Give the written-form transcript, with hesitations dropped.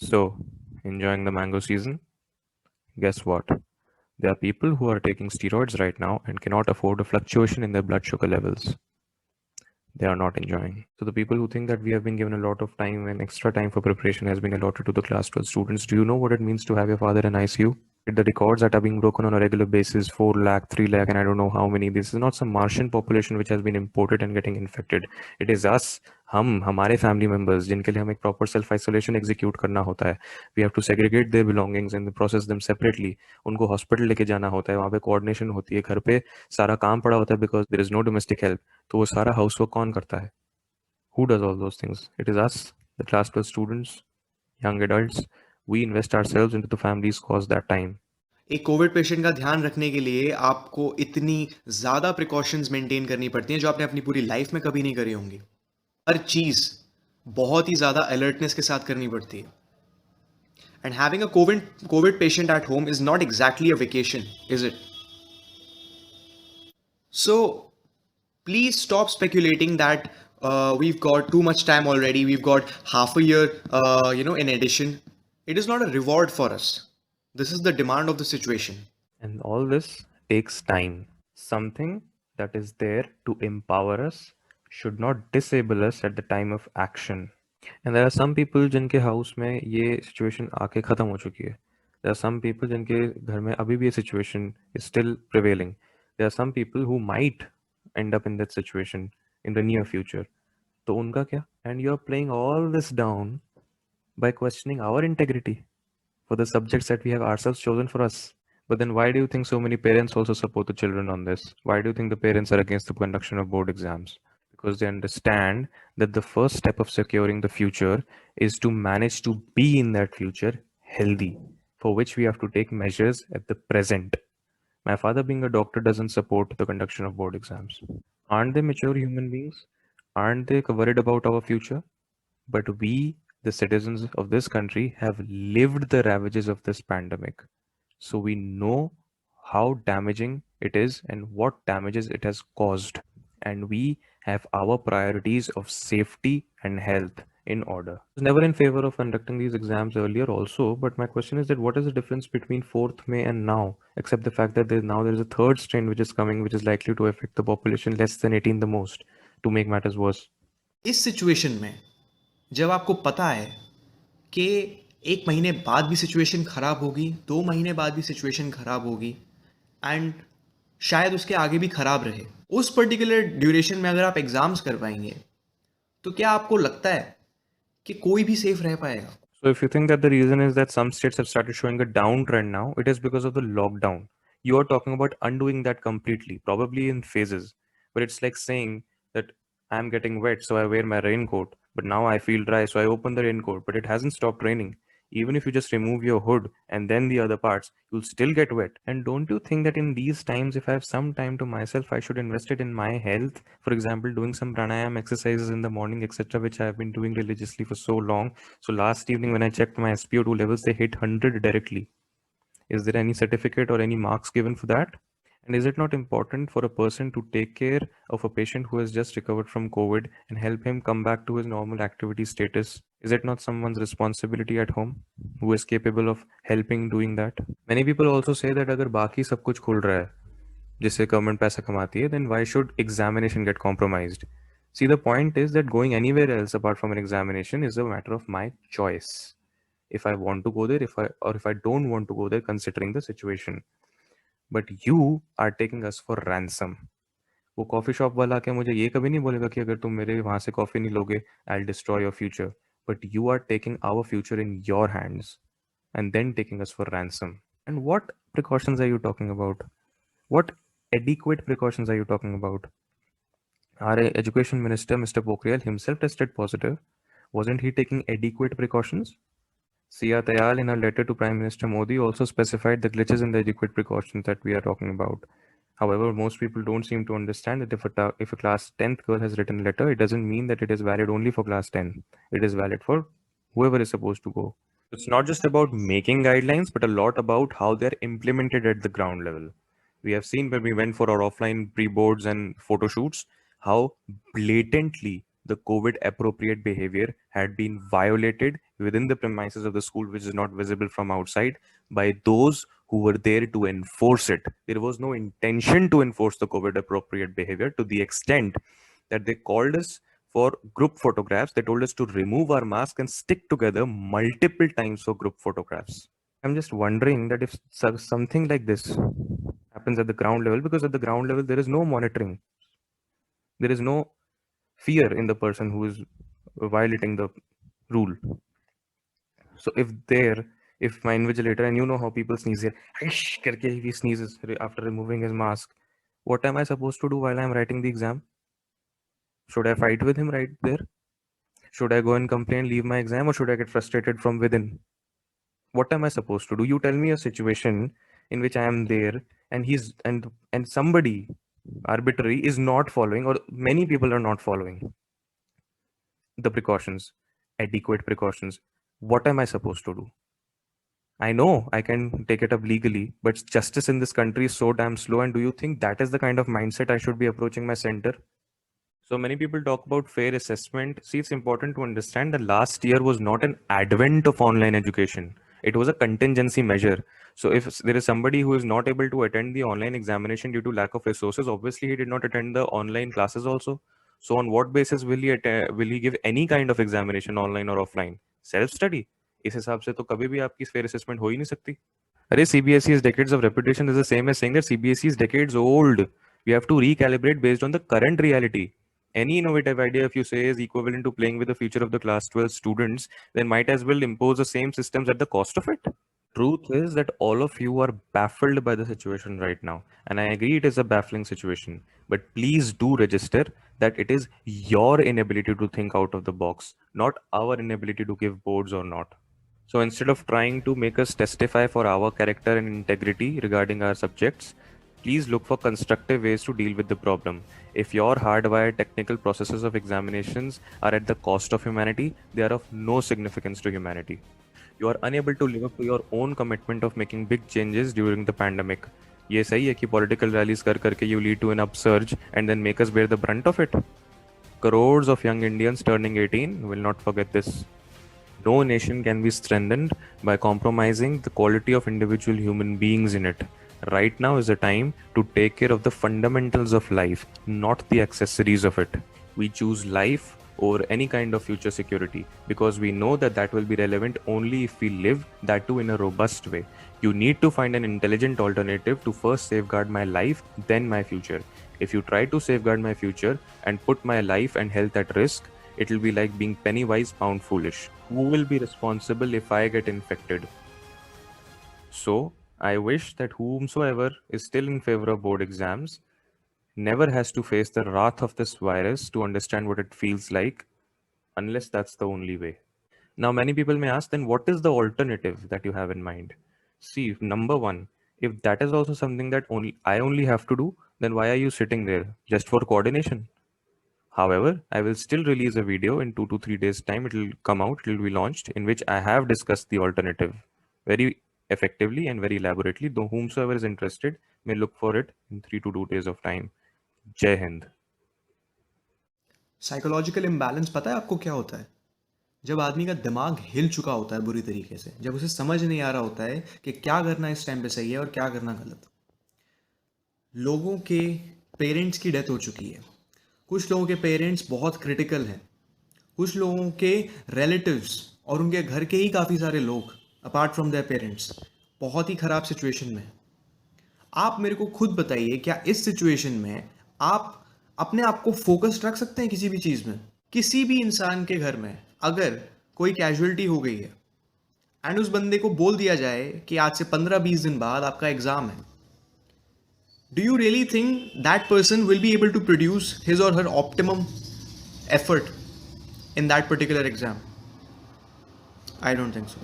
So, enjoying the mango season? Guess what? There are people who are taking steroids right now and cannot afford a fluctuation in their blood sugar levels. They are not enjoying. So, the people who think that we have been given a lot of time and extra time for preparation has been allotted to the class 12 students, do you know what it means to have your father in ICU? The records that are being broken on a regular basis, 4 lakh, 3 lakh, and I don't know how many. This is not some Martian population which has been imported and getting infected. It is us, हमारे family members जिनके लिए हमें एक proper self isolation execute करना होता है. We have to segregate their belongings and process them separately. उनको hospital लेके जाना होता है, वहाँ पे coordination होती है, घर पे सारा काम पड़ा होता है because there is no domestic help. तो वो सारा housework कौन करता है? Who does all those things? It is us, the class 12 students, young adults. We invest ourselves into the families cause that time. एक कोविड पेशेंट का ध्यान रखने के लिए आपको इतनी ज़्यादा प्रिकॉशंस मेंटेन करनी पड़ती हैं जो आपने अपनी पूरी लाइफ में कभी नहीं करी होंगी. हर चीज़ बहुत ही ज़्यादा अलर्टनेस के साथ करनी पड़ती है. And having a Covid patient at home is not exactly a vacation, is it? So please stop speculating that we've got too much time already, we've got half a year in addition. It is not a reward for us. This is the demand of the situation. And all this takes time. Something that is there to empower us should not disable us at the time of action. And there are some people जिनके house में ये situation आके ख़त्म हो चुकी है. There are some people जिनके घर में अभी भी ये situation is still prevailing. There are some people who might end up in that situation in the near future. तो उनका क्या? And you're playing all this down by questioning our integrity for the subjects that we have ourselves chosen for us. But then why do you think so many parents also support the children on this? Why do you think the parents are against the conduction of board exams? Because they understand that the first step of securing the future is to manage to be in that future healthy, for which we have to take measures at the present. My father, being a doctor, doesn't support the conduction of board exams. Aren't they mature human beings? Aren't they worried about our future? But we, the citizens of this country, have lived the ravages of this pandemic. So we know how damaging it is and what damages it has caused. And we have our priorities of safety and health in order. I was never in favor of conducting these exams earlier also, but my question is that what is the difference between 4th May and now, except the fact that there is a third strain which is coming, which is likely to affect the population less than 18 the most, to make matters worse. इस situation में जब आपको पता है कि 1 महीने बाद भी सिचुएशन ख़राब होगी, 2 महीने बाद भी सिचुएशन ख़राब होगी, एंड शायद उसके आगे भी ख़राब रहे, उस पर्टिकुलर ड्यूरेशन में अगर आप एग्ज़ाम्स कर पाएंगे तो क्या आपको लगता है कि कोई भी सेफ रह पाएगा? So if you think that the reason is that some states have started showing a downtrend now, it is because of the lockdown. You are talking about undoing that completely, probably in phases. But it's like saying that I'm getting wet, so I wear my raincoat. But now I feel dry, so I open the raincoat. But it hasn't stopped raining. Even if you just remove your hood and then the other parts, you'll still get wet. And don't you think that in these times, if I have some time to myself, I should invest it in my health? For example, doing some pranayam exercises in the morning, etc., which I have been doing religiously for so long. So last evening when I checked my SpO2 levels, they hit 100 directly. Is there any certificate or any marks given for that? And is it not important for a person to take care of a patient who has just recovered from COVID and help him come back to his normal activity status? Is it not someone's responsibility at home who is capable of helping doing that? Many people also say that अगर बाकी सब कुछ खुल रहा है जिससे government पैसा कमाती है, then why should examination get compromised? See, the point is that going anywhere else apart from an examination is a matter of my choice. If I want to go there, if I don't want to go there, considering the situation. But you are taking us for ransom. वो coffee shop वाला आके मुझे ये कभी नहीं बोलेगा कि अगर तुम मेरे वहां से कॉफी नहीं लोगे, I'll destroy your future. But you are taking our future in your hands and then taking us for ransom. And what precautions are you talking about? What adequate precautions are you talking about? Our education minister, Mr. Pokhriyal, himself tested positive. Wasn't he taking adequate precautions? Sia Tayal, in her letter to Prime Minister Modi, also specified the glitches in the adequate precautions that we are talking about. However, most people don't seem to understand that if a class 10th girl has written a letter, it doesn't mean that it is valid only for class 10. It is valid for whoever is supposed to go. It's not just about making guidelines, but a lot about how they're implemented at the ground level. We have seen when we went for our offline pre-boards and photo shoots, how blatantly the COVID appropriate behavior had been violated within the premises of the school, which is not visible from outside, by those who were there to enforce it. There was no intention to enforce the COVID appropriate behavior to the extent that they called us for group photographs. They told us to remove our mask and stick together multiple times for group photographs. I'm just wondering that if something like this happens at the ground level, because at the ground level there is no monitoring, there is no fear in the person who is violating the rule. So if my invigilator, and you know how people sneeze here, karke if he sneezes after removing his mask, what am I supposed to do while I'm writing the exam? Should I fight with him right there? Should I go and complain, leave my exam, or should I get frustrated from within? What am I supposed to do? You tell me a situation in which I am there and and somebody arbitrary is not following, or many people are not following the precautions, adequate precautions. What am I supposed to do? I know I can take it up legally, but justice in this country is so damn slow. And do you think that is the kind of mindset I should be approaching my center? So many people talk about fair assessment. See, it's important to understand that last year was not an advent of online education. It was a contingency measure. So if there is somebody who is not able to attend the online examination due to lack of resources, obviously he did not attend the online classes also. So on what basis will he give any kind of examination online or offline? Self study. इस हिसाब से तो कभी भी आपकी fair assessment हो ही नहीं सकती. अरे CBSE's decades of reputation is the same as saying that CBSE is decades old. We have to recalibrate based on the current reality. Any innovative idea, if you say, is equivalent to playing with the future of the class 12 students, then might as well impose the same systems at the cost of it. Truth is that all of you are baffled by the situation right now. And I agree it is a baffling situation. But please do register that it is your inability to think out of the box, not our inability to give boards or not. So instead of trying to make us testify for our character and integrity regarding our subjects, please look for constructive ways to deal with the problem. If your hardwired technical processes of examinations are at the cost of humanity, they are of no significance to humanity. You are unable to live up to your own commitment of making big changes during the pandemic. ये सही है कि political rallies कर करके you lead to an upsurge and then make us bear the brunt of it. Crores of young Indians turning 18 will not forget this. No nation can be strengthened by compromising the quality of individual human beings in it. Right now is the time to take care of the fundamentals of life, not the accessories of it. We choose life over any kind of future security because we know that that will be relevant only if we live that too in a robust way. You need to find an intelligent alternative to first safeguard my life, then my future. If you try to safeguard my future and put my life and health at risk, it will be like being penny wise, pound foolish. Who will be responsible if I get infected? So, I wish that whomsoever is still in favor of board exams never has to face the wrath of this virus to understand what it feels like, unless that's the only way. Now, many people may ask, then what is the alternative that you have in mind? See, number one, if that is also something that I only have to do, then why are you sitting there? Just for coordination? However, I will still release a video in 2 to 3 days time. It will come out, it will be launched, in which I have discussed the alternative very effectively and very elaborately. Though whomsoever is interested may look for it in 3 to 2 days of time. Jai Hind. Psychological imbalance पता है आपको क्या होता है? जब आदमी का दिमाग हिल चुका होता है बुरी तरीके से, जब उसे समझ नहीं आ रहा होता है कि क्या करना इस टाइम पे सही है और क्या करना गलत. लोगों के पेरेंट्स की डेथ हो चुकी है, कुछ लोगों के पेरेंट्स बहुत क्रिटिकल हैं, कुछ लोगों के रिलेटिव्स और उनके घर के ही काफ़ी सारे लोग अपार्ट फ्रॉम देयर पेरेंट्स बहुत ही ख़राब सिचुएशन में. आप मेरे को खुद बताइए, क्या इस सिचुएशन में आप अपने आप को फोकस्ड रख सकते हैं किसी भी चीज़ में? किसी भी इंसान के घर में अगर कोई कैजुअलिटी हो गई है एंड उस बंदे को बोल दिया जाए कि आज से 15-20 दिन बाद आपका एग्ज़ाम है, do you really think that person will be able to produce his or her optimum effort in that particular exam? I don't think so.